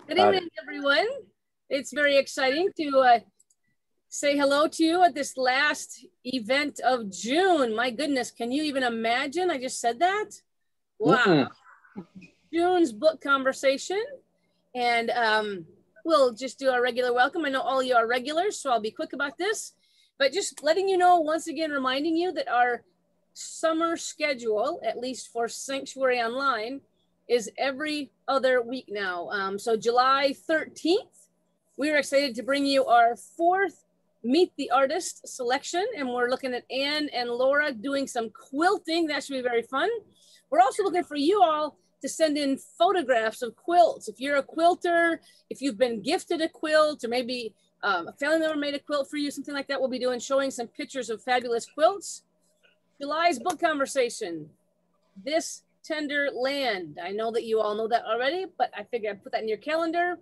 Good evening, everyone. It's very exciting to say hello to you at this last event of June. My goodness, can you even imagine? I just said that. Wow. June's book conversation. And we'll just do our regular welcome. I know all of you are regulars, so I'll be quick about this. But just letting you know, once again, reminding you that our summer schedule, at least for Sanctuary Online, is every other week now. So July 13th, we are excited to bring you our 4th Meet the Artist selection. And we're looking at Anne and Laura doing some quilting. That should be very fun. We're also looking for you all to send in photographs of quilts. If you're a quilter, if you've been gifted a quilt, or maybe a family member made a quilt for you, something like that, we'll be showing some pictures of fabulous quilts. July's book conversation, This Tender Land. I know that you all know that already, but I figured I'd put that in your calendar.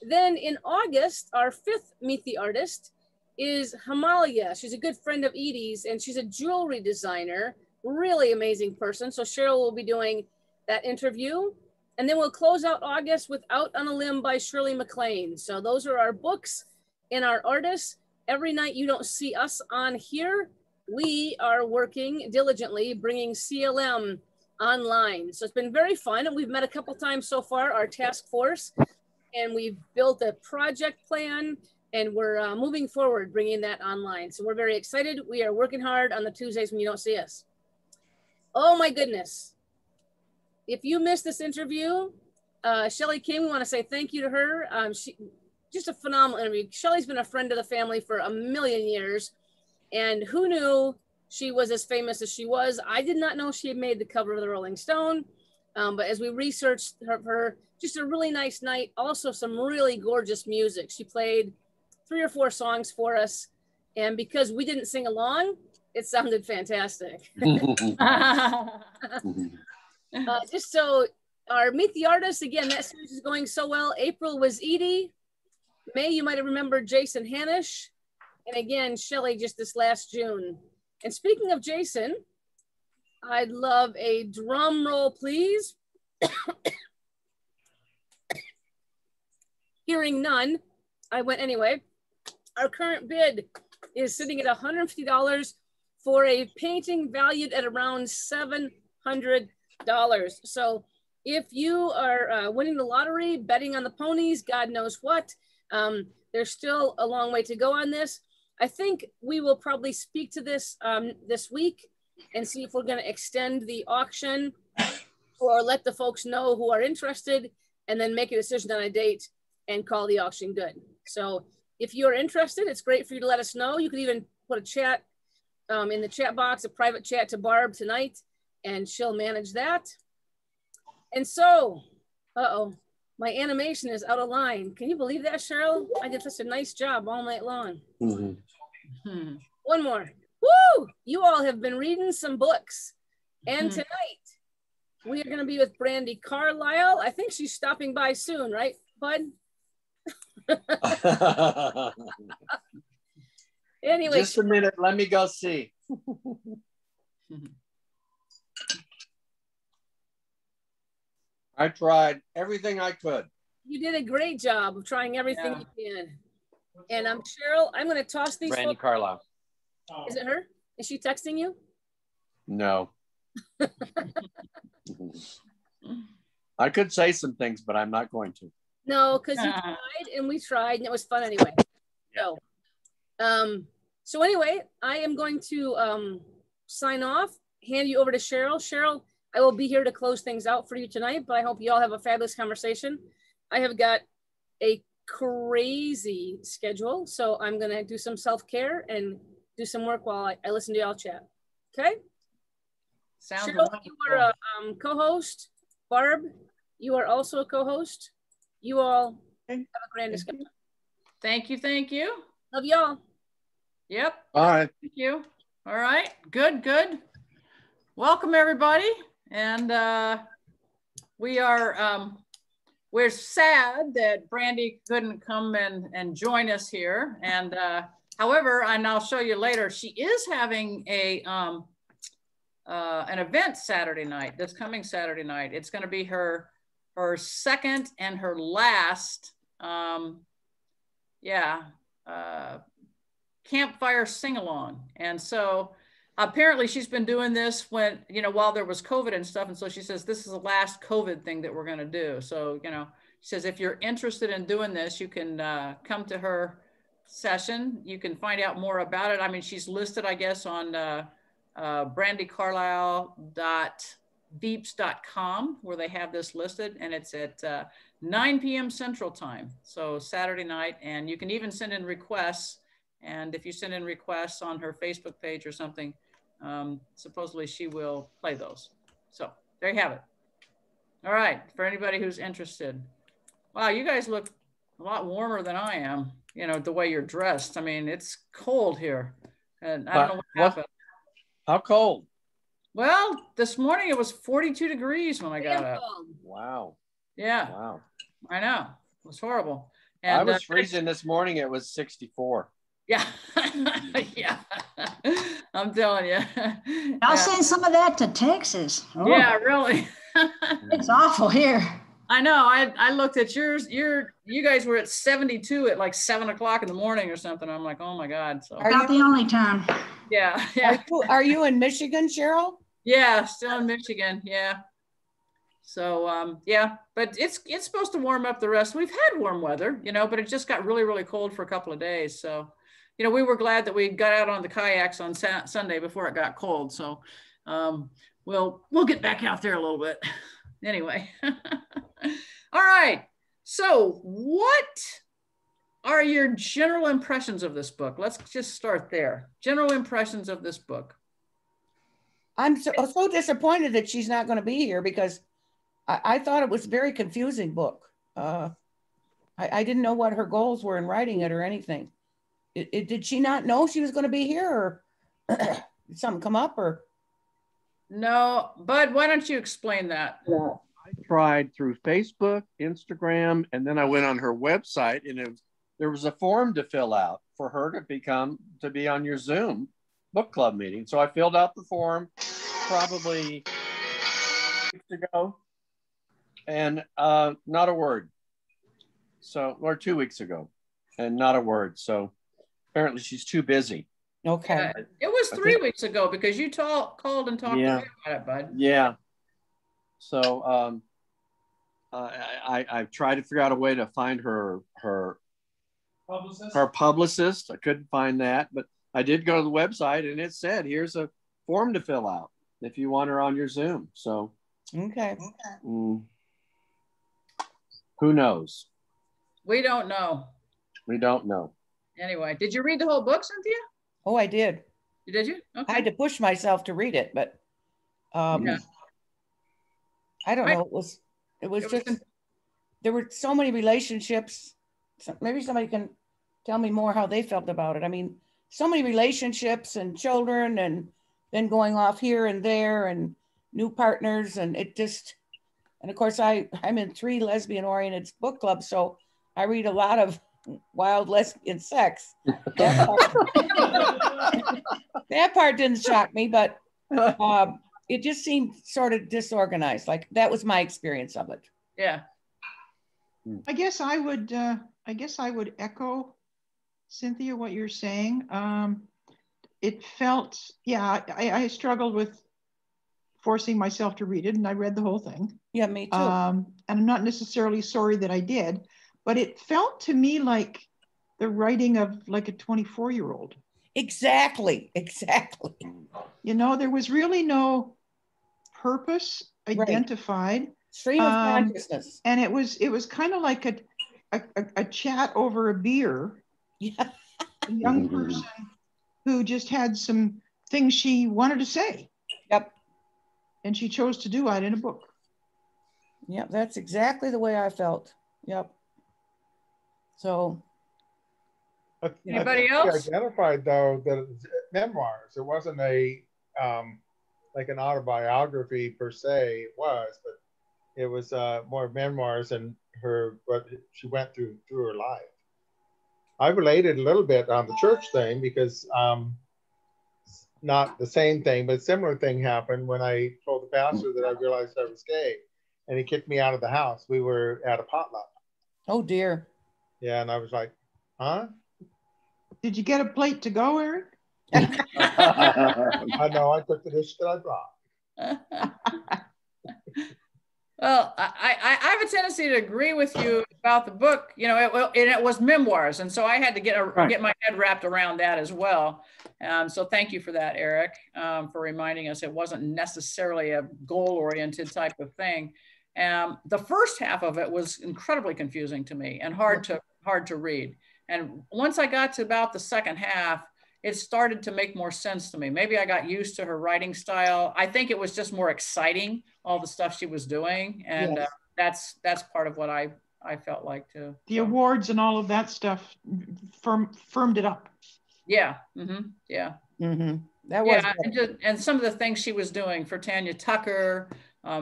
Then in August, our 5th Meet the Artist is Himalaya. She's a good friend of Edie's, and she's a jewelry designer, really amazing person. So Cheryl will be doing that interview. And then we'll close out August with Out on a Limb by Shirley MacLaine. So those are our books and our artists. Every night you don't see us on here, we are working diligently bringing CLM online. So it's been very fun. And we've met a couple times so far, our task force, and we've built a project plan, and we're moving forward, bringing that online. So we're very excited. We are working hard on the Tuesdays when you don't see us. Oh my goodness. If you missed this interview, Shelly King, we want to say thank you to her. She just a phenomenal interview. Shelly's been a friend of the family for a million years. And who knew she was as famous as she was? I did not know she had made the cover of the Rolling Stone. But as we researched her, just a really nice night. Also some really gorgeous music. She played 3 or 4 songs for us. And because we didn't sing along, it sounded fantastic. Just so our Meet the Artist, again, that series is going so well. April was Edie. May, you might have remembered Jason Hanish. And again, Shelly just this last June. And speaking of Jason, I'd love a drum roll, please. Hearing none, I went anyway. Our current bid is sitting at $150 for a painting valued at around $700. So if you are winning the lottery, betting on the ponies, God knows what, there's still a long way to go on this. I think we will probably speak to this this week and see if we're going to extend the auction or let the folks know who are interested, and then make a decision on a date and call the auction good. So if you're interested, it's great for you to let us know. You could even put a chat in the chat box, a private chat to Barb tonight, and she'll manage that. And so, my animation is out of line. Can you believe that, Cheryl? I did such a nice job all night long. One more. Woo! You all have been reading some books. And tonight, we are going to be with Brandi Carlile. I think she's stopping by soon, right, bud? Anyway. Just a minute. Let me go see. I tried everything I could. You did a great job of trying everything you can. And Cheryl, I'm going to toss these. Brandi Carlile. Is it her? Is she texting you? No. I could say some things, but I'm not going to. No, because you tried and we tried, and it was fun anyway. So anyway, I am going to sign off, hand you over to Cheryl. Cheryl, I will be here to close things out for you tonight, but I hope you all have a fabulous conversation. I have got a crazy schedule, so I'm going to do some self-care and do some work while I listen to y'all chat. Okay? Sounds Cheryl, wonderful. you are a co-host. Barb, you are also a co-host. You all have a grand discussion. Thank you. Thank you. Love y'all. Yep. All right. Thank you. All right. Good. Welcome, everybody. And we're sad that Brandi couldn't come and join us here. And however, and I'll show you later, she is having an event Saturday night, this coming Saturday night. It's going to be her her second and her last, campfire sing-along. And so apparently she's been doing this when, you know, while there was COVID and stuff. And so she says, this is the last COVID thing that we're going to do. So, you know, she says, if you're interested in doing this, you can come to her session. You can find out more about it. I mean, she's listed, I guess, on brandicarlile.beeps.com, where they have this listed, and it's at 9 p.m. Central Time, so Saturday night. And you can even send in requests. And if you send in requests on her Facebook page or something, supposedly she will play those. So there you have it. All right, for anybody who's interested. Wow, you guys look a lot warmer than I am, you know, the way you're dressed. I mean, it's cold here. And I don't know what happened. How cold? Well, this morning it was 42 degrees when I got up. Wow. Yeah. Wow. I know. It was horrible. And I was freezing this morning. It was 64. Yeah. Yeah. I'm telling you. I'll send some of that to Texas. Oh, yeah, really. it's awful here. I know. I looked at yours. You guys were at 72 at like 7 o'clock in the morning or something. I'm like, oh my God. So Not the only time. yeah. Yeah. Are you in Michigan, Cheryl? Yeah, still in Michigan. Yeah. So yeah, but it's supposed to warm up the rest. We've had warm weather, you know, but it just got really, really cold for a couple of days. So, you know, we were glad that we got out on the kayaks on Sunday before it got cold. So we'll get back out there a little bit. Anyway. All right. So what are your general impressions of this book? Let's just start there. General impressions of this book. I'm so disappointed that she's not going to be here, because I thought it was a very confusing book. I didn't know what her goals were in writing it or anything. Did she not know she was going to be here, or did something come up? Or no, Bud, why don't you explain that? I tried through Facebook, Instagram, and then I went on her website, and there was a form to fill out for her to be on your Zoom book club meeting. So I filled out the form probably 2 weeks ago, and not a word. So, or 2 weeks ago, and not a word. So apparently she's too busy. okay. It was 3 weeks ago, because you called and talked to me about it, Bud. Yeah. So I tried to figure out a way to find her publicist. I couldn't find that, but I did go to the website, and it said, here's a form to fill out if you want her on your Zoom. So Okay. who knows? We don't know. We don't know. Anyway, did you read the whole book, Cynthia? Oh, I did. Did you? Okay. I had to push myself to read it, but Yeah. I don't know. It was just, there were so many relationships. So maybe somebody can tell me more how they felt about it. I mean, so many relationships and children, and then going off here and there, and new partners, and it just, and of course I'm in 3 lesbian oriented book clubs, so I read a lot of wild lesbian sex. That part didn't shock me, but it just seemed sort of disorganized. Like, that was my experience of it. Yeah. I guess I would echo, Cynthia, what you're saying. It felt, yeah, I struggled with forcing myself to read it, and I read the whole thing. Yeah, me too. And I'm not necessarily sorry that I did, but it felt to me like the writing of like a 24-year-old. Exactly. You know, there was really no purpose identified. Right. Stream of consciousness. And it was kind of like a chat over a beer. Yeah. A young person who just had some things she wanted to say. Yep. And she chose to do it in a book. Yep, that's exactly the way I felt. Yep. So. Anybody else? Identified though that it's memoirs. It wasn't a like an autobiography per se. It was, but it was more memoirs and what she went through her life. I related a little bit on the church thing because not the same thing, but a similar thing happened when I told the pastor that I realized I was gay. and he kicked me out of the house. We were at a potluck. Oh dear. Yeah, and I was like, huh? Did you get a plate to go, Eric? I know, I took the dish that I brought. Well, I have a tendency to agree with you about the book. You know, it was memoirs, and so I had to get my head wrapped around that as well. So thank you for that, Eric, for reminding us it wasn't necessarily a goal-oriented type of thing. The first half of it was incredibly confusing to me and hard to read. And once I got to about the second half, it started to make more sense to me. Maybe I got used to her writing style. I think it was just more exciting, all the stuff she was doing. And Yes. that's part of what I felt like too. The awards and all of that stuff firmed it up. Yeah. Mm-hmm. Yeah. Mm-hmm. That was and some of the things she was doing for Tanya Tucker,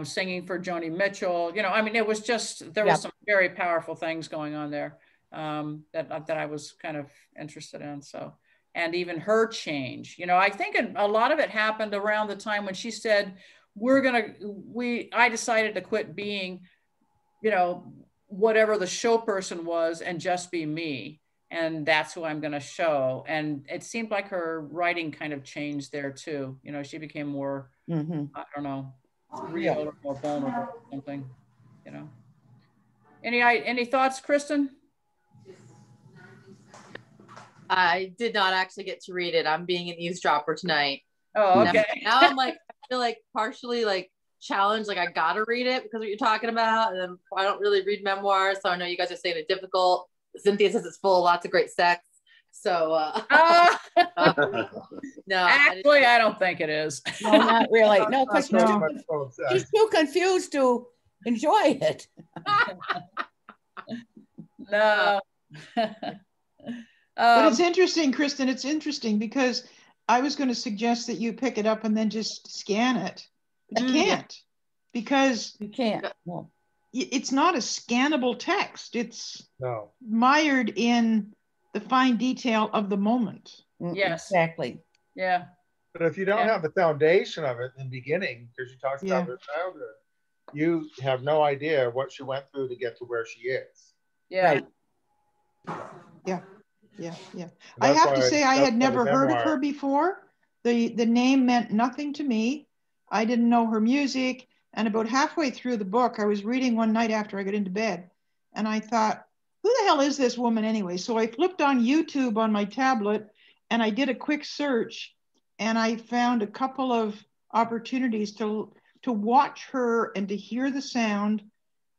singing for Joni Mitchell. You know, I mean, it was just, there was some very powerful things going on there that I was kind of interested in. So. And even her change, you know, I think a lot of it happened around the time when she said, I decided to quit being, you know, whatever the show person was and just be me. And that's who I'm going to show. And it seemed like her writing kind of changed there too. You know, she became more, I don't know, real or more vulnerable or something, you know. Any thoughts, Kristen? I did not actually get to read it. I'm being an eavesdropper tonight. Oh, okay. Now I'm like, I feel like partially like challenged, like I gotta read it because of what you're talking about. And then I don't really read memoirs, so I know you guys are saying it's difficult. Cynthia says it's full of lots of great sex. So no, actually, I don't think it is. No, not really. No, because she's too confused to enjoy it. No. But it's interesting, Kristen, it's interesting because I was going to suggest that you pick it up and then just scan it. But you can't, because you can't. No. It's not a scannable text. It's mired in the fine detail of the moment. Yes. Exactly. Yeah. But if you don't have the foundation of it in the beginning, because she talks about her childhood, you have no idea what she went through to get to where she is. Yeah. Right. Yeah. I have to say, I had never heard of her before. The name meant nothing to me. I didn't know her music. And about halfway through the book, I was reading one night after I got into bed. And I thought, who the hell is this woman anyway? So I flipped on YouTube on my tablet and I did a quick search. And I found a couple of opportunities to watch her and to hear the sound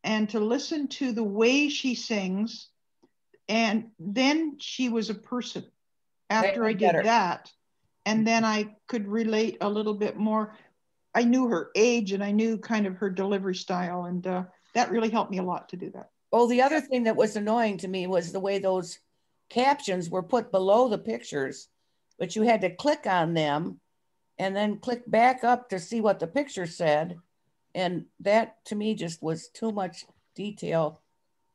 and to listen to the way she sings. And then she was a person after I did that. And then I could relate a little bit more. I knew her age and I knew kind of her delivery style. And that really helped me a lot to do that. Oh, the other thing that was annoying to me was the way those captions were put below the pictures, but you had to click on them and then click back up to see what the picture said. And that to me just was too much detail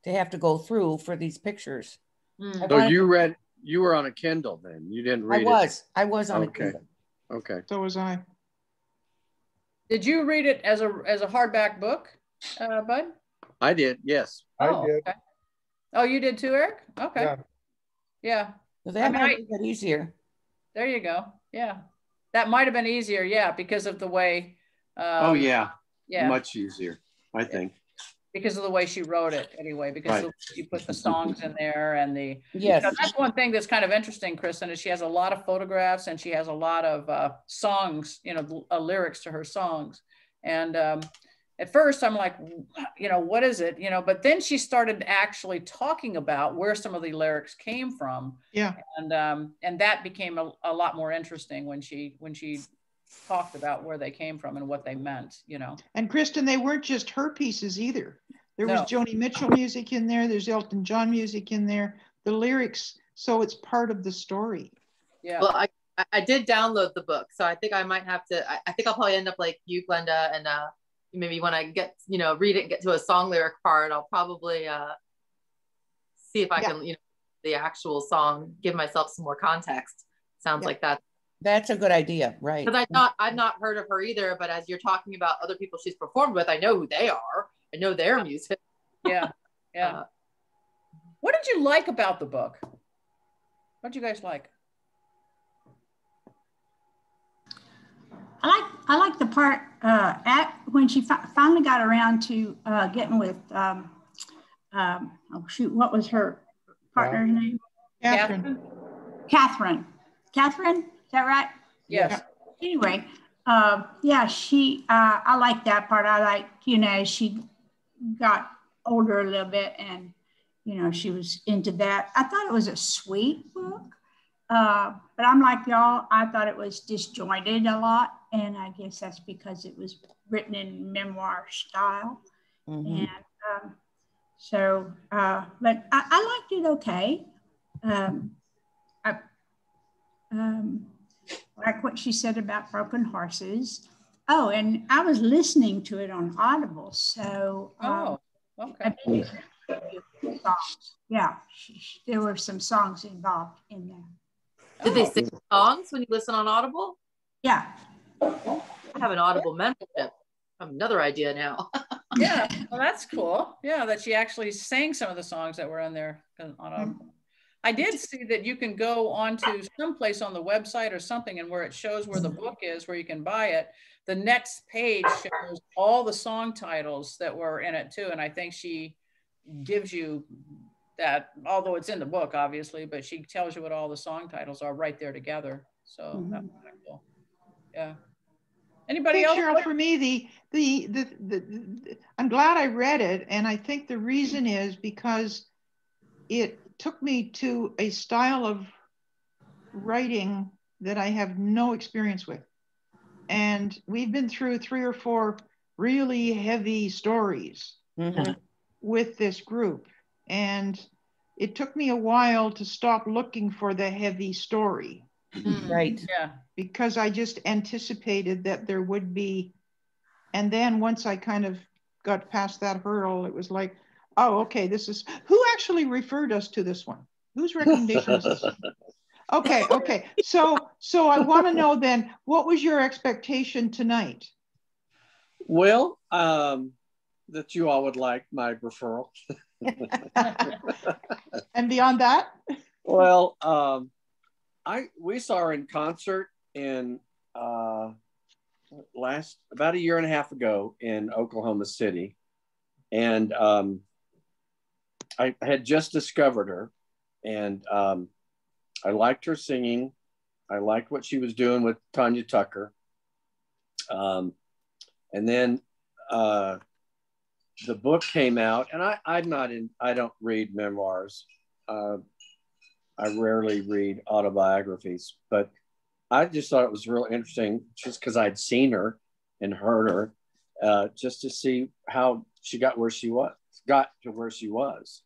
to have to go through for these pictures. So you were on a Kindle then? You didn't read it? I was on a Kindle. Okay. So was I. Did you read it as a hardback book, Bud? I did, yes. I did. Okay. Oh, you did too, Eric? Okay. Yeah. So that might be easier. There you go. Yeah. That might have been easier, because of the way. Much easier, I think. Because of the way she wrote it anyway, because you put the songs in there and the, yes. That's one thing that's kind of interesting, Kristen, is she has a lot of photographs and she has a lot of songs, lyrics to her songs. And at first I'm like, what is it? But then she started actually talking about where some of the lyrics came from. Yeah. And that became a lot more interesting when she talked about where they came from and what they meant, And Kristen, they weren't just her pieces either. There was Joni Mitchell music in there. There's Elton John music in there. The lyrics, so it's part of the story. Yeah. Well, I did download the book, so I think I might have to. I think I'll probably end up like you, Glenda, and maybe when I get read it and get to a song lyric part, I'll probably see if I can the actual song, give myself some more context. Sounds like that. That's a good idea, right? Because I've not heard of her either, but as you're talking about other people she's performed with, I know who they are. I know their music. Yeah. Yeah. What did you like about the book? What did you guys like? I like the part when she finally got around to getting with oh shoot, what was her partner's name? Catherine. Catherine, is that right? Yes. Anyway, yeah, I like that part. I like, as she got older a little bit and, she was into that. I thought it was a sweet book. But I'm like y'all, I thought it was disjointed a lot. And I guess that's because it was written in memoir style. And but I liked it okay. I like what she said about broken horses. Oh, and I was listening to it on Audible. So okay. Songs. Yeah, there were some songs involved in there. Did they sing songs when you listen on Audible? Yeah. I have an Audible membership. I have another idea now. Yeah, well, that's cool. Yeah, that she actually sang some of the songs that were in there on Audible. I did see that you can go onto someplace on the website or something, and where it shows where the book is, where you can buy it. The next page shows all the song titles that were in it too, and I think she gives you that, although it's in the book obviously, but she tells you what all the song titles are right there together. So that's kind of cool. Yeah. Anybody else? Cheryl, for me, I'm glad I read it, and I think the reason is because it took me to a style of writing that I have no experience with. And we've been through 3 or 4 really heavy stories with this group. And it took me a while to stop looking for the heavy story. Right. Yeah. Because I just anticipated that there would be. And then once I kind of got past that hurdle, it was like, oh, okay, this is, who actually referred us to this one? Whose recommendation was this? Okay. So I want to know then, what was your expectation tonight? Well, that you all would like my referral. And beyond that? Well, we saw her in concert in about a year and a half ago in Oklahoma City. And I had just discovered her, and I liked her singing. I liked what she was doing with Tanya Tucker. And then the book came out, and I don't read memoirs. I rarely read autobiographies, but I just thought it was real interesting just because I'd seen her and heard her, just to see how she got to where she was.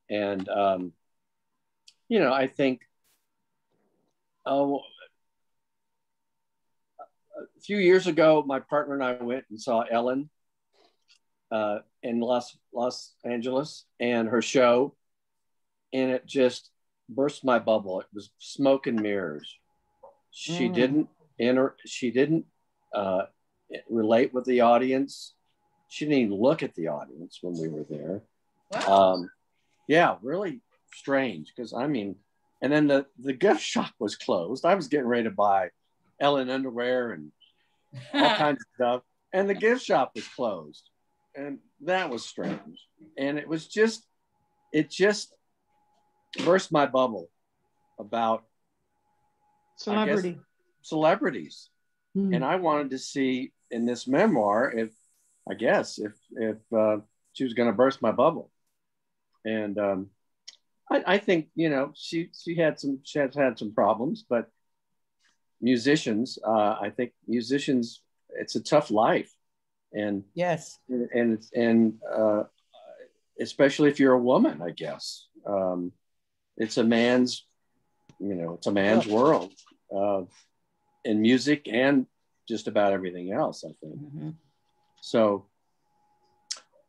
And, I think, a few years ago, my partner and I went and saw Ellen in Los Angeles, and her show, and it just burst my bubble. It was smoke and mirrors. She didn't relate with the audience. She didn't even look at the audience when we were there. Wow. Yeah, really strange. Because and then the gift shop was closed. I was getting ready to buy Ellen underwear and all kinds of stuff, and the gift shop was closed, and that was strange. And it just burst my bubble about celebrities. And I wanted to see in this memoir if she was going to burst my bubble. And I think she has had some problems, but musicians, it's a tough life. And yes, and especially if you're a woman, I guess. It's a man's world, in music and just about everything else, I think. So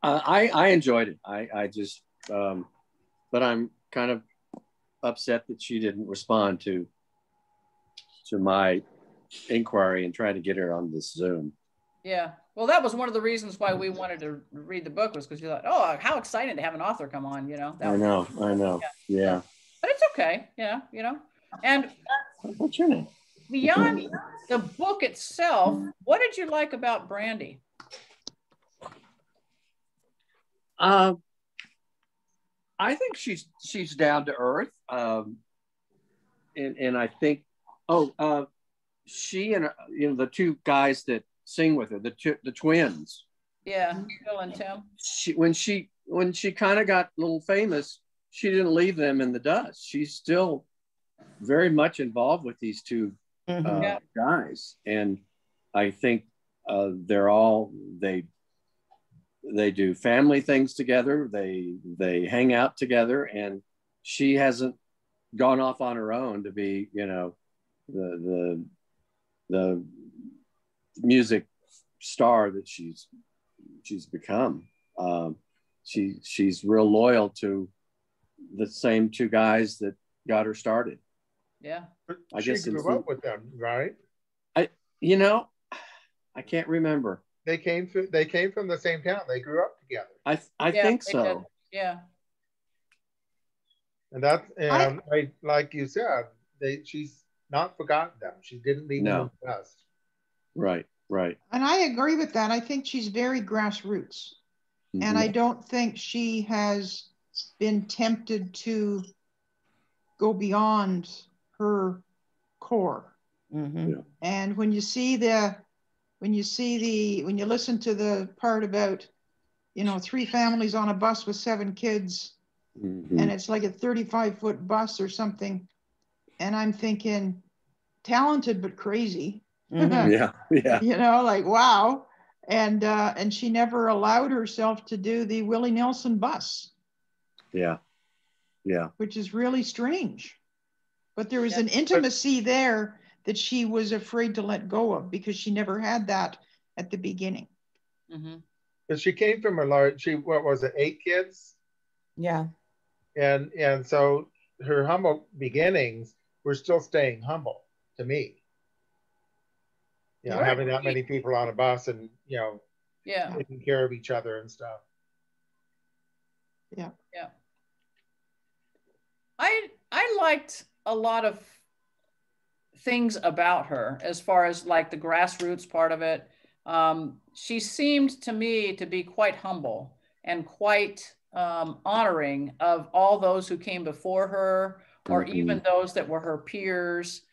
I enjoyed it. I just, but I'm kind of upset that she didn't respond to my inquiry and try to get her on this Zoom. Yeah. Well, that was one of the reasons why we wanted to read the book, was because you thought, oh, how exciting to have an author come on, you know. I know. Yeah. But it's okay, yeah, you know. And what's your name? Beyond the book itself, what did you like about Brandi? I think she's down to earth, and I think she and the two guys that sing with her, the twins. Yeah, Phil and Tim. When she kind of got a little famous, she didn't leave them in the dust. She's still very much involved with these two guys, and I think they do family things together. They hang out together, and she hasn't gone off on her own to be, the music star that she's become. She's real loyal to the same two guys that got her started. Yeah. I guess she grew up with them, right? I can't remember. They came from the same town. They grew up together. I think so. Did. Yeah. And like you said, she's not forgotten them. She didn't leave them in the dust. Right. And I agree with that. I think she's very grassroots. Mm-hmm. And I don't think she has been tempted to go beyond her core. Mm-hmm. Yeah. And when you listen to the part about, 3 families on a bus with 7 kids, mm-hmm. and it's like a 35-foot bus or something, and I'm thinking, talented but crazy. Mm-hmm. Yeah. Like, wow. And she never allowed herself to do the Willie Nelson bus. Yeah. Which is really strange. But there was an intimacy there that she was afraid to let go of, because she never had that at the beginning. Mm-hmm. But she came from 8 kids? Yeah. And so her humble beginnings were still staying humble to me. Having that many people on a bus and, taking care of each other and stuff. Yeah. Yeah. I liked a lot of things about her as far as like the grassroots part of it. She seemed to me to be quite humble and quite honoring of all those who came before her, or mm-hmm. even those that were her peers.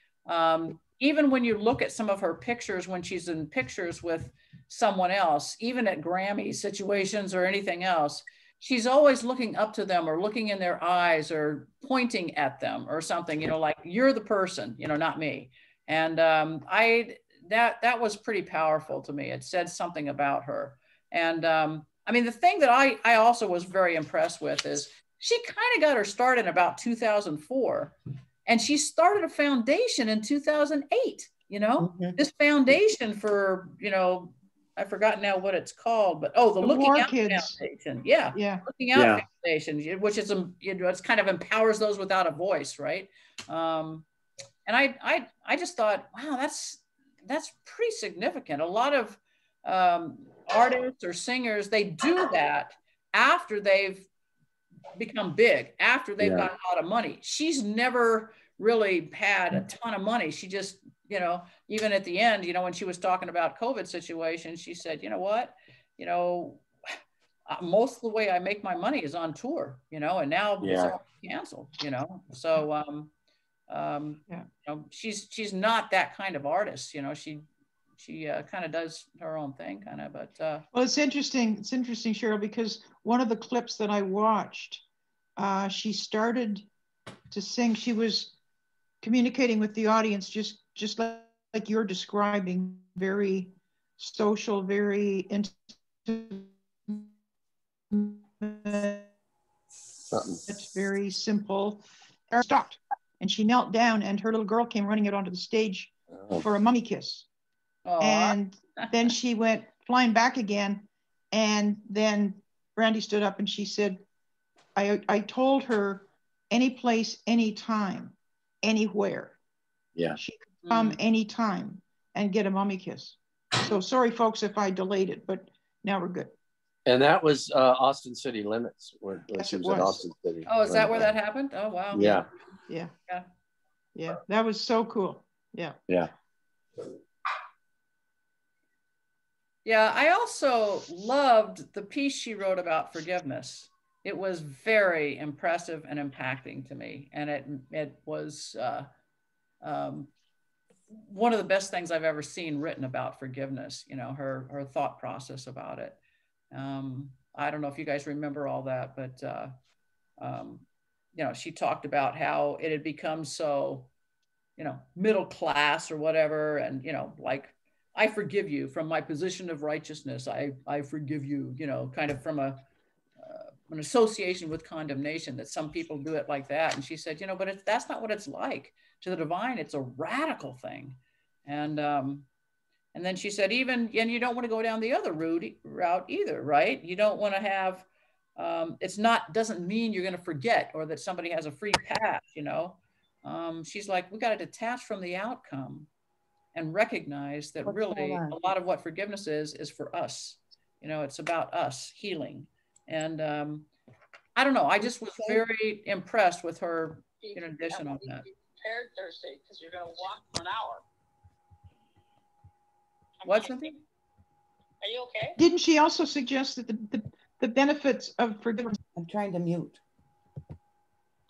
Even when you look at some of her pictures, when she's in pictures with someone else, even at Grammy situations or anything else, she's always looking up to them or looking in their eyes or pointing at them or something, like, you're the person, not me. And that was pretty powerful to me. It said something about her. And the thing that I also was very impressed with is she kind of got her start in about 2004. And she started a foundation in 2008, mm-hmm. This foundation for, I forgot now what it's called, but the Looking Out Foundation. Yeah. Looking Out Foundation, which is, it's kind of empowers those without a voice, right? And I just thought, wow, that's pretty significant. A lot of artists or singers, they do that after they've become big, after they've got a lot of money. She's never really had a ton of money. She just, even at the end, when she was talking about COVID situation, she said, you know what, most of the way I make my money is on tour, and now it's all canceled, so she's not that kind of artist, she kind of does her own thing, kind of, but well, it's interesting, Cheryl, because one of the clips that I watched, she started to sing. She was communicating with the audience just like you're describing, very social, very intimate, it's very simple. Stopped, and she knelt down, and her little girl came running out onto the stage for a mummy kiss. Aww. And then she went flying back again, and then Brandi stood up and she said, I told her any place, anytime, anywhere. Yeah. She could come anytime and get a mummy kiss. So sorry, folks, if I delayed it, but now we're good. And that was Austin City Limits, where Yes, she it was at was. Austin City. Oh, is that where that happened? Oh, wow. Yeah. Yeah. Yeah. Yeah. That was so cool. Yeah. Yeah. Yeah, I also loved the piece she wrote about forgiveness. It was very impressive and impacting to me. And it was one of the best things I've ever seen written about forgiveness, you know, her thought process about it. I don't know if you guys remember all that, but, you know, she talked about how it had become so, you know, middle class or whatever. And, you know, like, I forgive you from my position of righteousness. I forgive you, you know, kind of from an association with condemnation, that some people do it like that. And she said, you know, but that's not what it's like. To the divine, it's a radical thing. And then she said, and you don't want to go down the other route either, right? You don't want to have, doesn't mean you're going to forget or that somebody has a free pass, you know? She's like, we got to detach from the outcome and recognize that really a lot of what forgiveness is for us. You know, it's about us healing. And I don't know, I just was very impressed with her in addition on that. Prepared Thursday, because you're going to walk for an hour. What's something? Are you okay? Didn't she also suggest that the benefits of forgiveness? I'm trying to mute.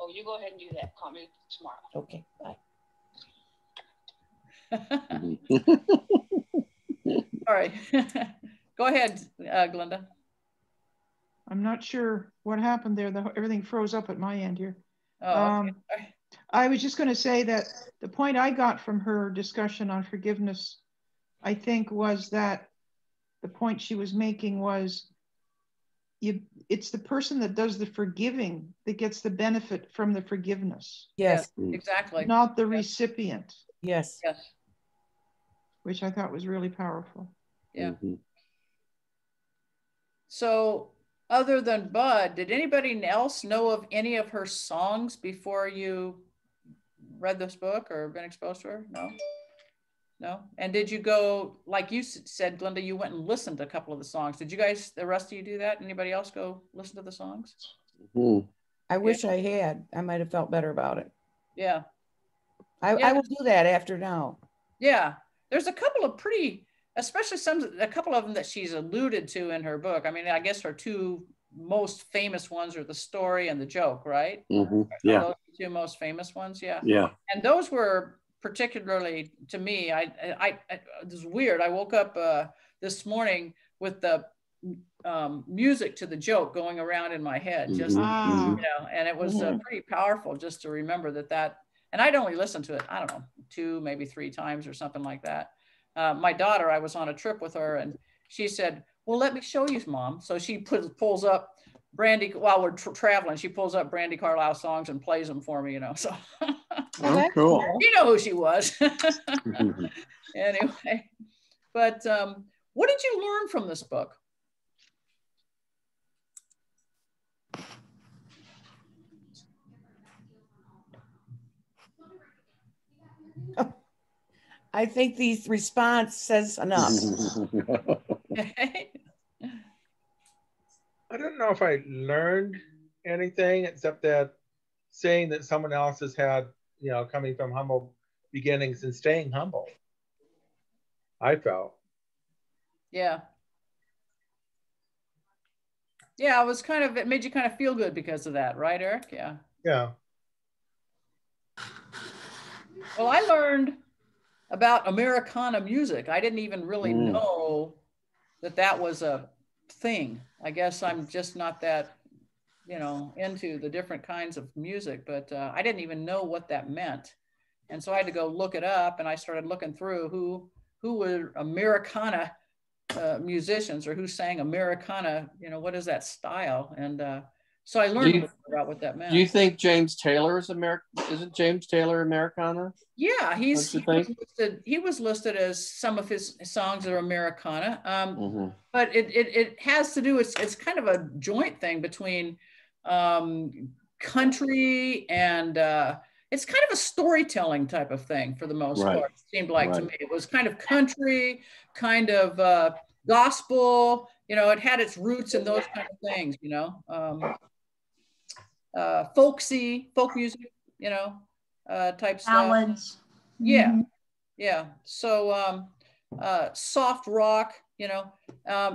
Oh, you go ahead and do that. Call me tomorrow. Okay, bye. All right. Go ahead, Glenda. I'm not sure what happened there. Everything froze up at my end here. Oh, okay. I was just going to say that the point I got from her discussion on forgiveness, I think, was that the point she was making was it's the person that does the forgiving that gets the benefit from the forgiveness. Yes, exactly. Not the recipient. Yes. Yes. Which I thought was really powerful. Yeah. So other than Bud, did anybody else know of any of her songs before you read this book or been exposed to her? No? No? And did you go, like you said, Glenda, you went and listened to a couple of the songs. Did you guys, the rest of you, do that? Anybody else go listen to the songs? I wish I had. I might have felt better about it. Yeah. I will do that after now. Yeah. There's a couple of pretty, especially a couple of them that she's alluded to in her book. I mean, I guess her two most famous ones are the story and the joke, right? Yeah. Those are the two most famous ones. Yeah. Yeah. And those were particularly, to me, it was weird. I woke up this morning with the music to the joke going around in my head, just, you know, and it was pretty powerful just to remember that, and I'd only listened to it, I don't know, 2, maybe 3 times or something like that. My daughter, I was on a trip with her and she said, well, let me show you, Mom. So she pulls up Brandi, while we're traveling, she pulls up Brandi Carlile songs and plays them for me, you know, so. Oh, cool. You know who she was. Anyway, but what did you learn from this book? I think the response says enough. I don't know if I learned anything except that saying that someone else has had, you know, coming from humble beginnings and staying humble. I felt. Yeah. Yeah, it made you kind of feel good because of that, right, Eric? Yeah. Yeah. Well, I learned about Americana music. I didn't even really know that was a thing. I guess I'm just not that, you know, into the different kinds of music, but I didn't even know what that meant. And so I had to go look it up, and I started looking through who were Americana musicians, or who sang Americana, you know, what is that style? And so I learned more about what that meant. Do you think James Taylor is isn't James Taylor Americana? Yeah, he was listed as some of his songs are Americana, but it has to do, it's kind of a joint thing between country and it's kind of a storytelling type of thing for the most part. It seemed like to me, it was kind of country, kind of gospel, you know, it had its roots in those kind of things, you know, folksy, folk music, you know, type stuff. Ballads. Yeah. Yeah. So soft rock, you know,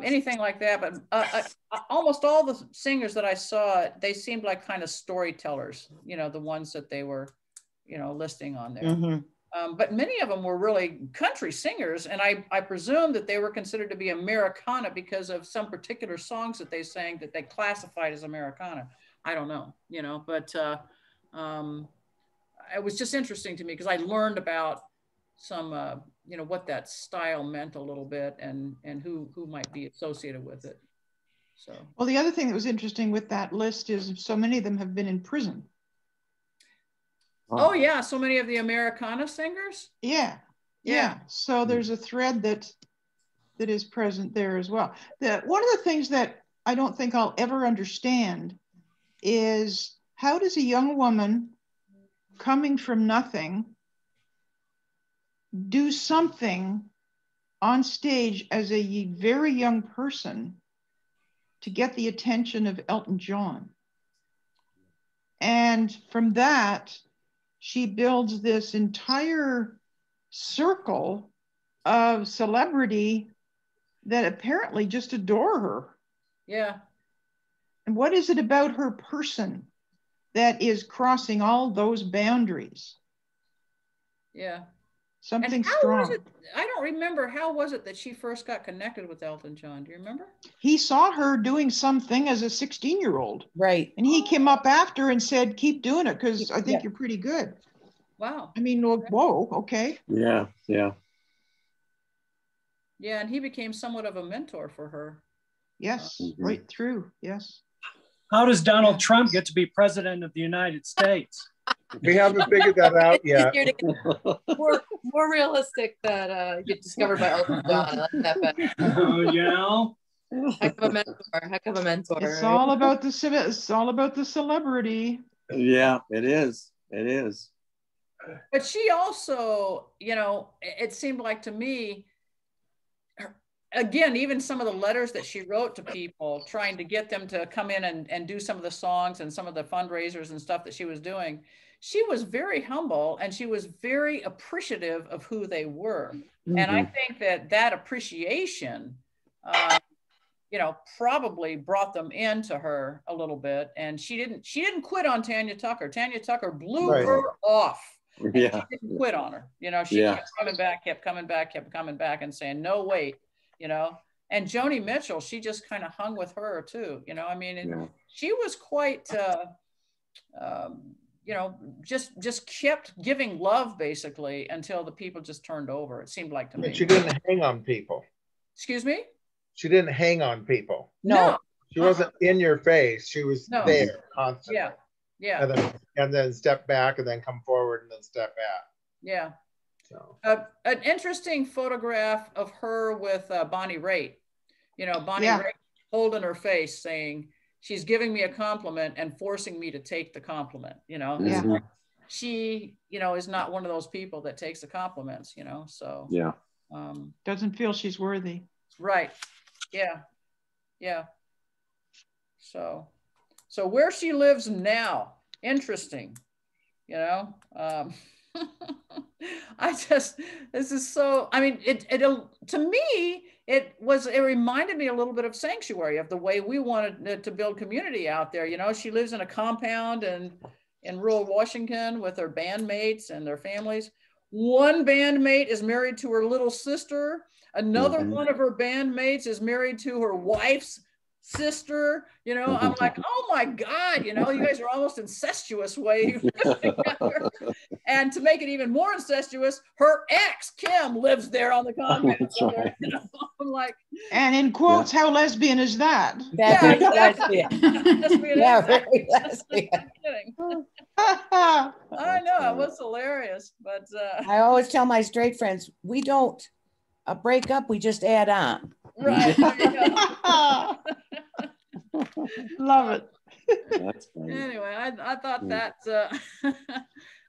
anything like that. But almost all the singers that I saw, they seemed like kind of storytellers, you know, the ones that they were, you know, listing on there. But many of them were really country singers. And I presume that they were considered to be Americana because of some particular songs that they sang that they classified as Americana. I don't know, you know, but it was just interesting to me because I learned about some, you know, what that style meant a little bit and who might be associated with it. So. Well, the other thing that was interesting with that list is so many of them have been in prison. Oh yeah, so many of the Americana singers. Yeah. So there's a thread that is present there as well. One of the things that I don't think I'll ever understand is how does a young woman coming from nothing do something on stage as a very young person to get the attention of Elton John? And from that, she builds this entire circle of celebrity that apparently just adore her. Yeah. And what is it about her person that is crossing all those boundaries? Yeah. Something strong. I don't remember, how was it that she first got connected with Elton John? Do you remember? He saw her doing something as a 16-year-old. Right. And he came up after and said, keep doing it because I think you're pretty good. Wow. I mean, whoa, okay. Yeah. Yeah, and he became somewhat of a mentor for her. Yes, right through, yes. How does Donald Trump get to be president of the United States? We haven't figured that out yet. more realistic that get discovered by Elton John. I like that better. You know? Heck of a mentor. Heck of a mentor. It's right? all about the celebrity. Yeah, it is. It is. But she also, you know, it seemed like to me, again, even some of the letters that she wrote to people trying to get them to come in and do some of the songs and some of the fundraisers and stuff that she was doing, she was very humble and she was very appreciative of who they were. And I think that appreciation, you know, probably brought them into her a little bit. And she didn't quit on Tanya Tucker. Tanya Tucker blew her off. And she didn't quit on her. You know, she kept coming back and saying, no, wait, you know. And Joni Mitchell, she just kind of hung with her too, you know. I mean, she was quite, you know, just kept giving love basically until the people just turned over. It seemed like to me. She didn't hang on people. Excuse me? She didn't hang on people. No. She wasn't in your face. She was there constantly. Yeah. And then step back and then come forward and then step back. Yeah. So an interesting photograph of her with Bonnie Raitt. You know, Bonnie Raitt holding her face saying, she's giving me a compliment and forcing me to take the compliment, you know. Yeah. She, you know, is not one of those people that takes the compliments, you know, so. Yeah. Doesn't feel she's worthy. Right. Yeah. So where she lives now, interesting, you know. This is so, I mean, it to me, it reminded me a little bit of Sanctuary, of the way we wanted to build community out there. You know, she lives in a compound in rural Washington with her bandmates and their families. One bandmate is married to her little sister. Another one of her bandmates is married to her wife's sister. You know, I'm like, oh my God, you know, you guys are almost incestuous way. And to make it even more incestuous, her ex, Kim, lives there on the compound. Right. You know, I'm like, and in quotes, how lesbian is that? That's lesbian. Yeah, very lesbian. I know, it was hilarious, but I always tell my straight friends, we don't break up, we just add on. Right. Love it. That's funny. Anyway, I thought that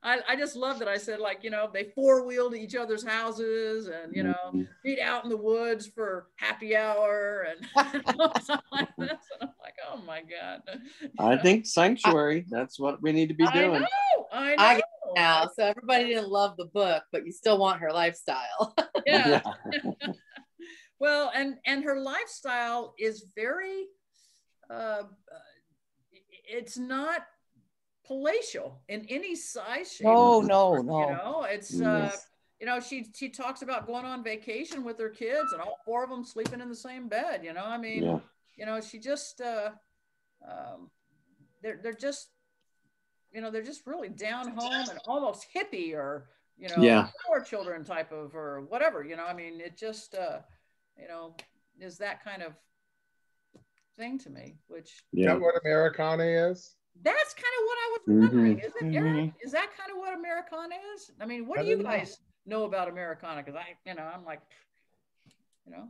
I just loved it. I said, like, you know, they four-wheeled to each other's houses and, you know, meet out in the woods for happy hour and something like this. And I'm like, oh my God. I think sanctuary, that's what we need to be doing. I know. I get it now. So everybody didn't love the book, but you still want her lifestyle. Yeah. Well, and her lifestyle is very, it's not palatial in any size, shape. No. You know, it's you know, she talks about going on vacation with her kids and all four of them sleeping in the same bed. You know, I mean, you know, she just they're just, you know, they're just really down home and almost hippie or, you know, poor children type of or whatever. You know, I mean, it just you know, is that kind of thing to me, which is that what Americana is? That's kind of what I was wondering. Is it, Eric? Is that kind of what Americana is? I mean, what do you guys know about Americana? Because you know, I'm like, you know,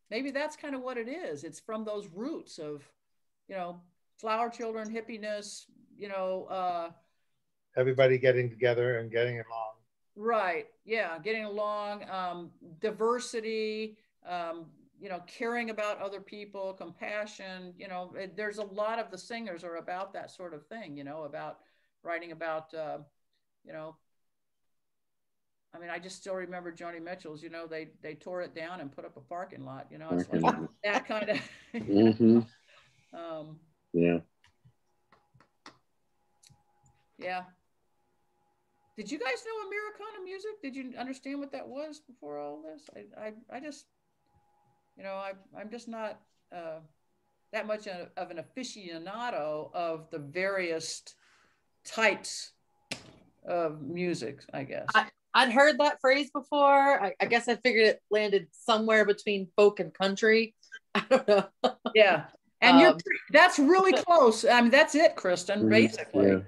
maybe that's kind of what it is. It's from those roots of, you know, flower children, hippiness, you know, everybody getting together and getting along. Right. Yeah. Getting along, diversity, you know, caring about other people, compassion, you know, there's a lot of the singers are about that sort of thing, you know, about writing about, you know, I mean, I just still remember Joni Mitchell's, you know, they tore it down and put up a parking lot, you know, it's like that kind of, yeah. Did you guys know Americana music? Did you understand what that was before all this? I just, you know, I'm just not that much of an aficionado of the various types of music, I guess. I'd heard that phrase before. I guess I figured it landed somewhere between folk and country. I don't know. Yeah. And that's really close. I mean, that's it, Kristen, basically.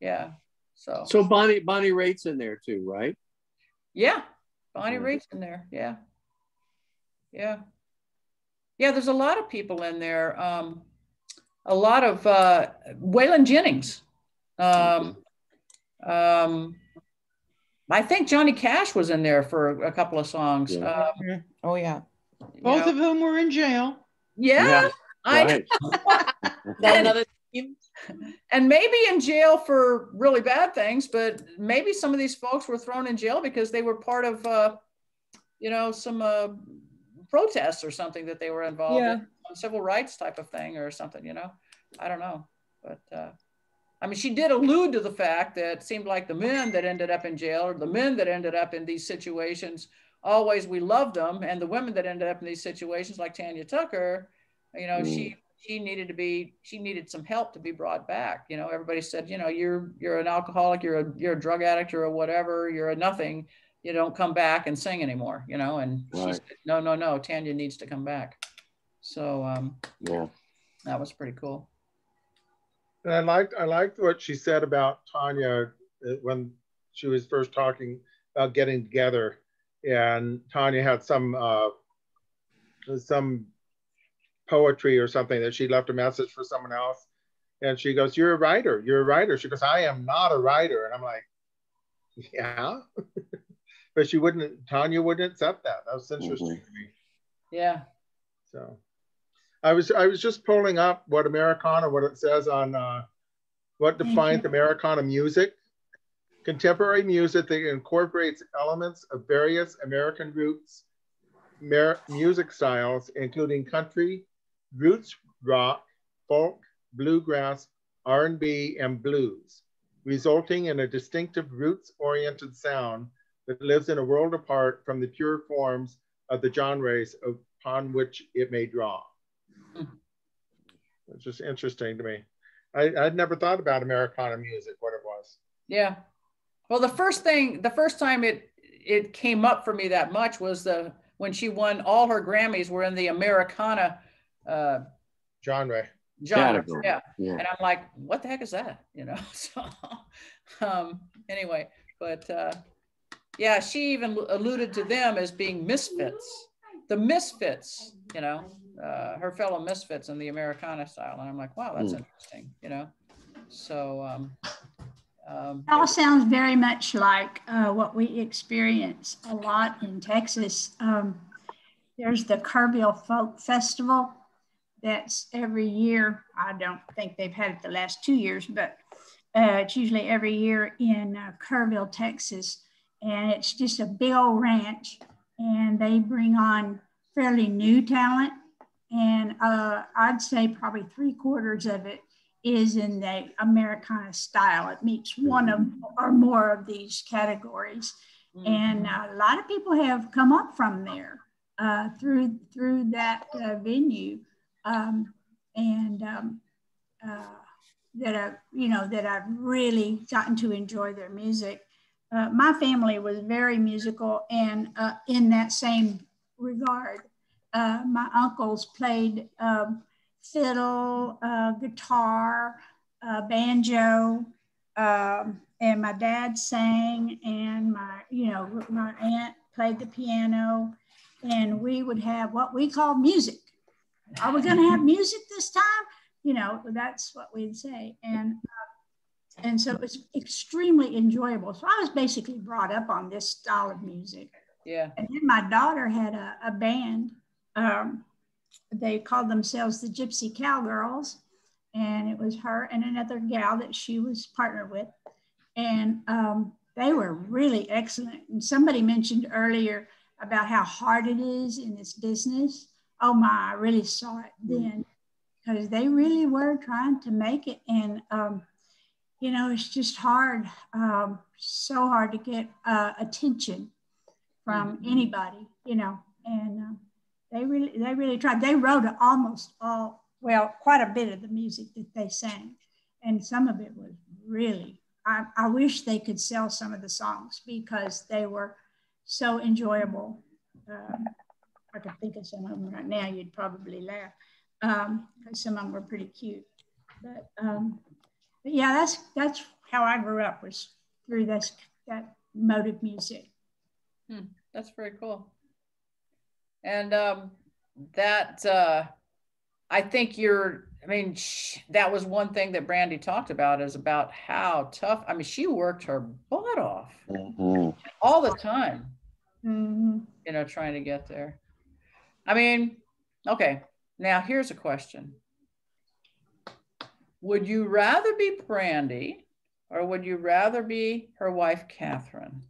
Yeah. So Bonnie Raitt's in there too, right? Yeah. Bonnie Raitt's in there. Yeah. There's a lot of people in there. A lot of Waylon Jennings. I think Johnny Cash was in there for a couple of songs. Oh yeah. Both of whom were in jail. Yeah. Right. Another team. And maybe in jail for really bad things, but maybe some of these folks were thrown in jail because they were part of, you know, some protests or something that they were involved in, some civil rights type of thing or something, you know, I don't know. But I mean, she did allude to the fact that it seemed like the men that ended up in jail or the men that ended up in these situations, always we loved them. And the women that ended up in these situations like Tanya Tucker, you know, she needed some help to be brought back. You know, everybody said, you know, you're an alcoholic, you're a drug addict, you're a whatever, you're a nothing. You don't come back and sing anymore, you know? And she said, no, Tanya needs to come back. So that was pretty cool. And I liked what she said about Tanya when she was first talking about getting together, and Tanya had some poetry or something that she left a message for someone else, and she goes, "You're a writer. You're a writer." She goes, "I am not a writer," and I'm like, "Yeah." But Tanya wouldn't accept that. That was interesting to me. Yeah. So I was just pulling up what it says on what defines Americana music. Contemporary music that incorporates elements of various American roots music styles, including country, roots rock, folk, bluegrass, R&B, and blues, resulting in a distinctive roots-oriented sound that lives in a world apart from the pure forms of the genres upon which it may draw. It's just interesting to me. I'd never thought about Americana music, what it was. Yeah. Well, the first time it came up for me that much was when she won all her Grammys were in the Americana genre. Yeah. And I'm like, what the heck is that? You know, so anyway, but yeah, she even alluded to them as being misfits, the misfits, you know, her fellow misfits in the Americana style. And I'm like, wow, that's interesting, you know? So It all sounds very much like what we experience a lot in Texas. There's the Kerrville Folk Festival. That's every year. I don't think they've had it the last 2 years, but it's usually every year in Kerrville, Texas. And it's just a big old ranch. And they bring on fairly new talent. And I'd say probably 3/4 of it is in the Americana style. It meets one of or more of these categories. Mm-hmm. And a lot of people have come up from there through that venue. That I've really gotten to enjoy their music. My family was very musical, and in that same regard, my uncles played fiddle, guitar, banjo, and my dad sang, and my aunt played the piano, and we would have what we call music. Are we going to have music this time? That's what we'd say. And so it was extremely enjoyable. So I was basically brought up on this style of music. Yeah. And then my daughter had a band. They called themselves the Gypsy Cowgirls. And it was her and another gal that she was partnered with. And they were really excellent. And somebody mentioned earlier about how hard it is in this business. Oh my, I really saw it then, because they really were trying to make it. And, it's just hard, so hard to get attention from anybody, and they really tried. They wrote quite a bit of the music that they sang. And some of it was really, I wish they could sell some of the songs because they were so enjoyable. I could think of some of them right now, you'd probably laugh, because some of them were pretty cute. But yeah, that's how I grew up, was through that mode of music. That's very cool. And I think that was one thing that Brandi talked about, is about how tough. I mean, she worked her butt off all the time, trying to get there. I mean, okay, now here's a question. Would you rather be Brandi, or would you rather be her wife, Catherine?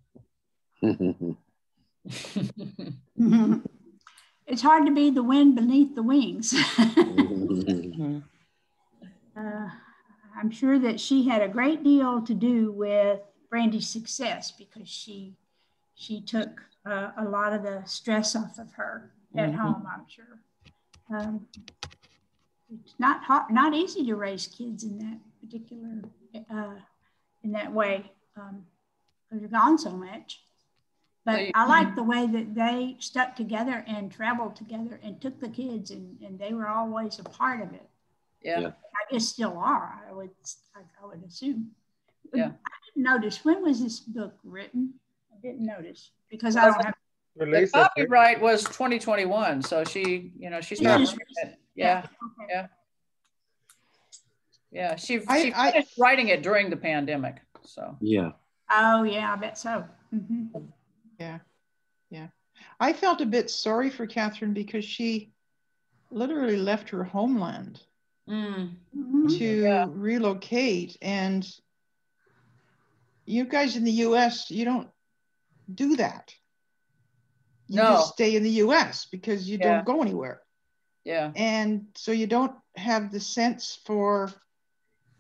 It's hard to be the wind beneath the wings. I'm sure that she had a great deal to do with Brandi's success, because she took a lot of the stress off of her at home, I'm sure. It's not easy to raise kids in that particular, in that way, because you're gone so much. But I like the way that they stuck together and traveled together and took the kids, and they were always a part of it. Yeah. I guess still are, I would assume. But yeah. I didn't notice, when was this book written? I didn't notice, because I don't have. The copyright was 2021, so she started it. Yeah. Okay. Yeah. She finished writing it during the pandemic. So. Yeah. Oh yeah, I bet so. Yeah. I felt a bit sorry for Catherine, because she literally left her homeland to relocate, and you guys in the US, you don't do that. You just stay in the US because you don't go anywhere. Yeah. And so you don't have the sense for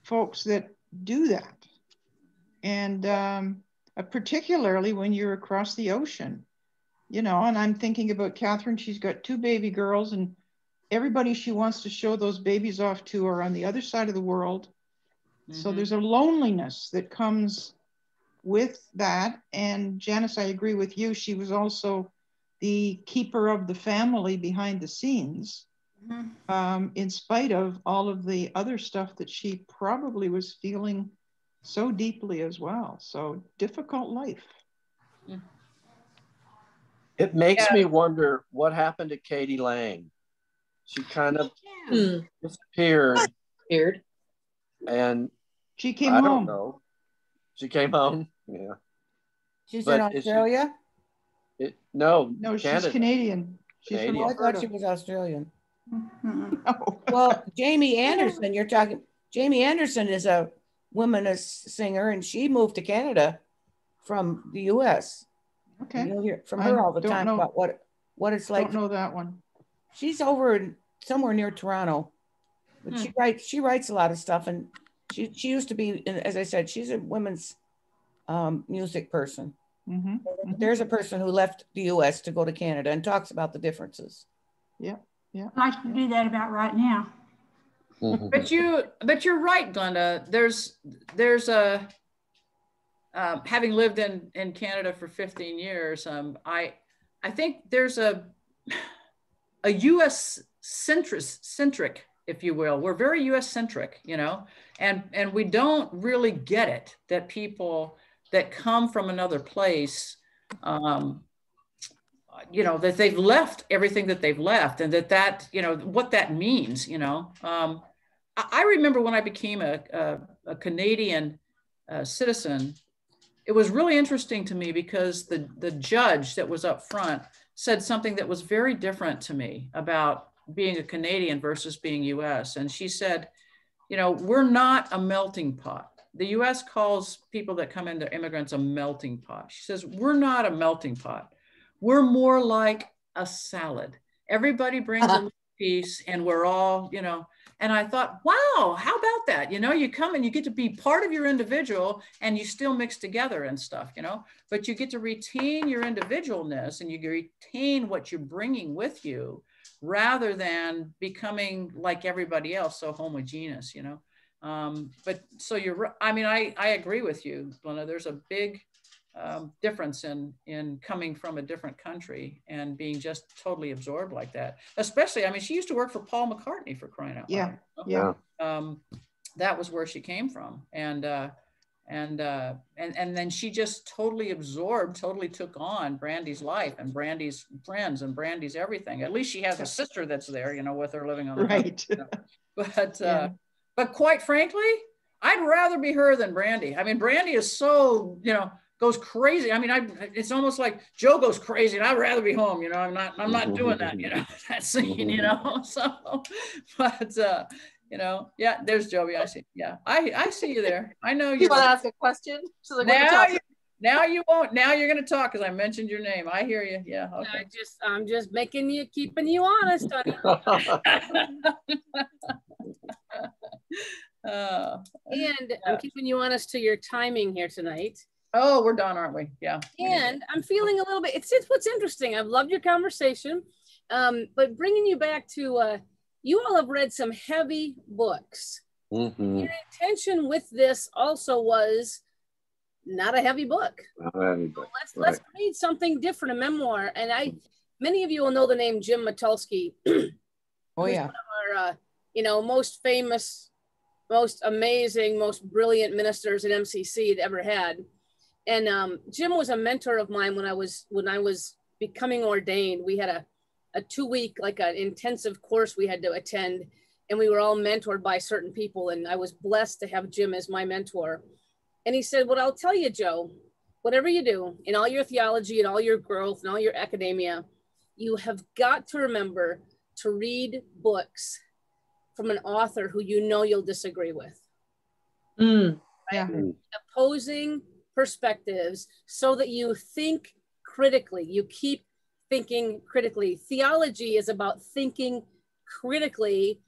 folks that do that. And particularly when you're across the ocean, and I'm thinking about Catherine. She's got 2 baby girls, and everybody she wants to show those babies off to are on the other side of the world. So there's a loneliness that comes with that. And Janice, I agree with you. She was also the keeper of the family behind the scenes, in spite of all of the other stuff that she probably was feeling so deeply as well. So difficult life. It makes me wonder what happened to Katie Lang. She kind of disappeared. And she came home. I don't know. She came home. Yeah. She's But in Australia? No, she's Canadian. She's from Oh, I thought she was Australian. No. Well, Jamie Anderson, you're talking, Jamie Anderson is a womanist singer, and she moved to Canada from the US. Okay. You'll hear from her all the time about what it's like. Don't know that one. She's over in somewhere near Toronto, but she writes a lot of stuff, and she used to be, as I said, she's a women's music person. There's a person who left the US to go to Canada and talks about the differences. Yeah. Yeah. I can do that about right now. But you're right, Glenda. There's a having lived in Canada for 15 years, I think there's a US centric, if you will. We're very US centric, you know, and we don't really get it that people that come from another place, you know, that they've left everything that they've left, and that you know what that means, you know. I remember when I became a Canadian citizen, it was really interesting to me because the judge that was up front said something that was very different to me about being a Canadian versus being US. And she said, you know, we're not a melting pot. The US calls people that come in, they're immigrants, a melting pot. She says, we're not a melting pot. We're more like a salad. Everybody brings a piece and we're all, you know, and I thought, wow, how about that? You know, you come and you get to be part of your individual and you still mix together and stuff, you know, but you get to retain your individualness and you retain what you're bringing with you rather than becoming like everybody else, so homogeneous, you know. But so I mean, I agree with you, Glenda. There's a big difference in coming from a different country and being just totally absorbed like that. Especially, I mean, she used to work for Paul McCartney, for crying out loud. Yeah. That was where she came from, and then she just totally absorbed, totally took on Brandi's life and Brandi's friends and Brandi's everything. At least she has a sister that's there, you know, with her living on the right. House, you know? But quite frankly, I'd rather be her than Brandi. I mean, Brandi is so, you know, goes crazy. I mean, it's almost like Joe goes crazy and I'd rather be home, you know. I'm not doing that, you know, that singing, you know. So, but you know, yeah, there's Joey. I see. Yeah, I see you there. I know you want to ask a question. So like, now you won't. Now you're going to talk because I mentioned your name. I hear you. Yeah. Okay. I'm just keeping you honest, honey. And I'm keeping you honest to your timing here tonight. Oh, we're done, aren't we? Yeah. And I'm feeling a little bit. It's what's interesting. I've loved your conversation, but bringing you back to. You all have read some heavy books. Your intention with this also was not a heavy book. Not a heavy book. Let's read something different, a memoir. And many of you will know the name Jim Matulski. Oh yeah. One of our, you know, most famous, most amazing, most brilliant ministers at MCC had ever had. And Jim was a mentor of mine when I was becoming ordained. We had a 2-week, like an intensive course we had to attend, and we were all mentored by certain people. And I was blessed to have Jim as my mentor. And he said, well, I'll tell you, Joe, whatever you do in all your theology and all your growth and all your academia, you have got to remember to read books from an author who you know you'll disagree with. Right? Yeah. Opposing perspectives so that you think critically, you keep thinking critically. Theology is about thinking critically,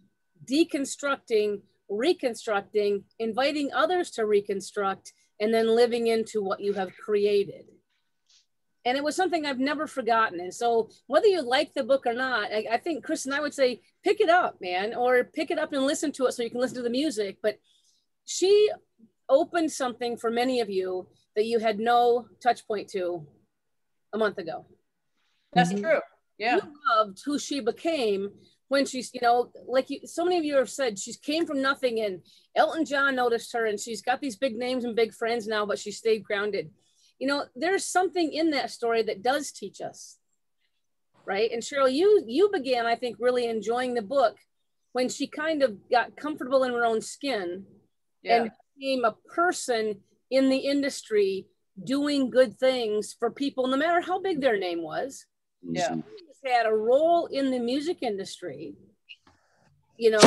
deconstructing, reconstructing, inviting others to reconstruct, and then living into what you have created. And it was something I've never forgotten. And so whether you like the book or not, I think Chris and I would say, pick it up, man, or pick it up and listen to it so you can listen to the music. But she opened something for many of you that you had no touch point to a month ago. That's true. Yeah. You loved who she became when she's, you know, like so many of you have said, she came from nothing and Elton John noticed her and she's got these big names and big friends now, but she stayed grounded. You know, there's something in that story that does teach us, right? And Cheryl, you began, I think, really enjoying the book when she kind of got comfortable in her own skin and became a person in the industry doing good things for people, no matter how big their name was. Yeah. Had a role in the music industry, you know,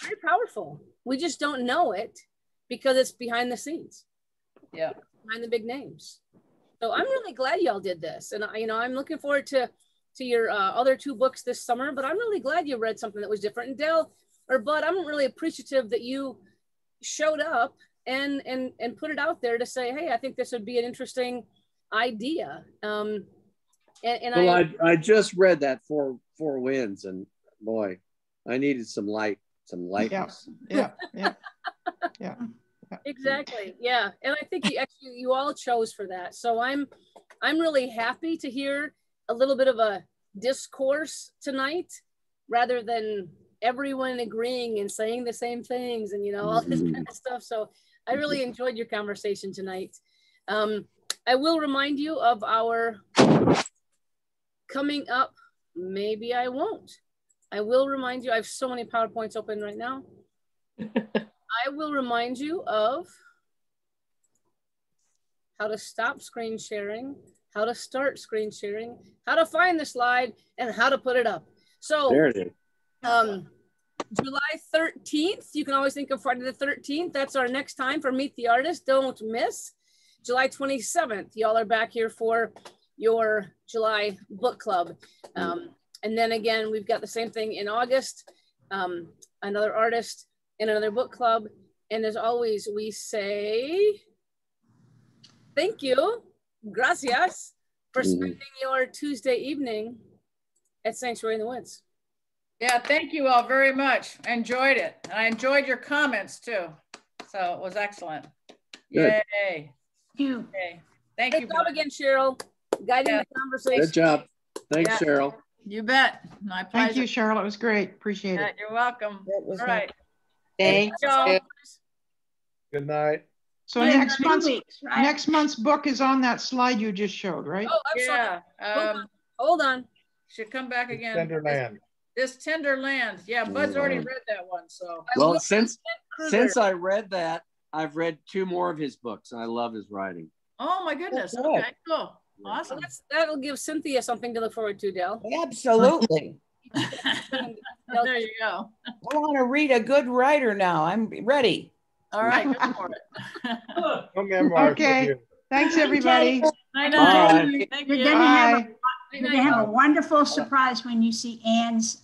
very powerful. We just don't know it because it's behind the scenes. Yeah. Behind the big names. So I'm really glad y'all did this. And, you know, I'm looking forward to your other 2 books this summer, but I'm really glad you read something that was different. And Del or Bud, I'm really appreciative that you showed up and put it out there to say, hey, I think this would be an interesting idea. Well, I just read that Four Winds, and boy, I needed some lightness. Yeah. Exactly. Yeah. And I think you all chose for that. So I'm really happy to hear a little bit of a discourse tonight rather than everyone agreeing and saying the same things and, you know, all this kind of stuff. So I really enjoyed your conversation tonight. I will remind you of our coming up. Maybe I won't. I will remind you, I have so many PowerPoints open right now. I will remind you of how to stop screen sharing, how to start screen sharing, how to find the slide, and how to put it up. So there it is. July 13th, you can always think of Friday the 13th. That's our next time for Meet the Artist. Don't miss. July 27th, y'all are back here for your July book club. And then again, we've got the same thing in August, another artist and another book club. And as always, we say, thank you, gracias, for spending your Tuesday evening at Sanctuary in the Woods. Yeah, thank you all very much. I enjoyed it. And I enjoyed your comments too. So it was excellent. Good. Yay. Thank you. Yay. Thank Good you. job again, Cheryl, guiding the conversation. Good job. Thanks, Cheryl. You bet. My pleasure. Thank you, Cheryl. It was great. Appreciate it. You're welcome. All right. Thanks. Good night. So next month's book is on that slide you just showed, right? Oh, I'm sorry. Hold on. Should come back again. Tender Land. This Tender Land. Yeah, Bud's already read that one. So well, since I read that, I've read 2 more of his books. I love his writing. Oh my goodness. Okay, cool. Awesome. That'll give Cynthia something to look forward to, Del. Absolutely. There you go. I want to read a good writer now. I'm ready. All right, go for it. No memoirs. Okay. Thanks, everybody. Bye. You're going to have a wonderful surprise when you see Anne's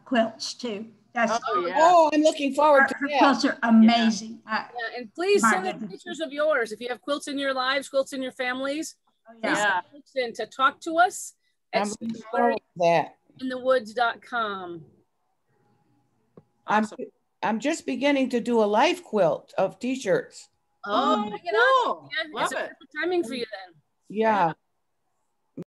quilts too. That's I'm looking forward to her that. quilts are amazing. Yeah, and please send us pictures of yours. If you have quilts in your lives, quilts in your families, please send quilts in to talk to us at inthewoods.com. I'm just beginning to do a life quilt of t-shirts. Oh, cool. Yeah, it's a perfect timing for you then. Yeah.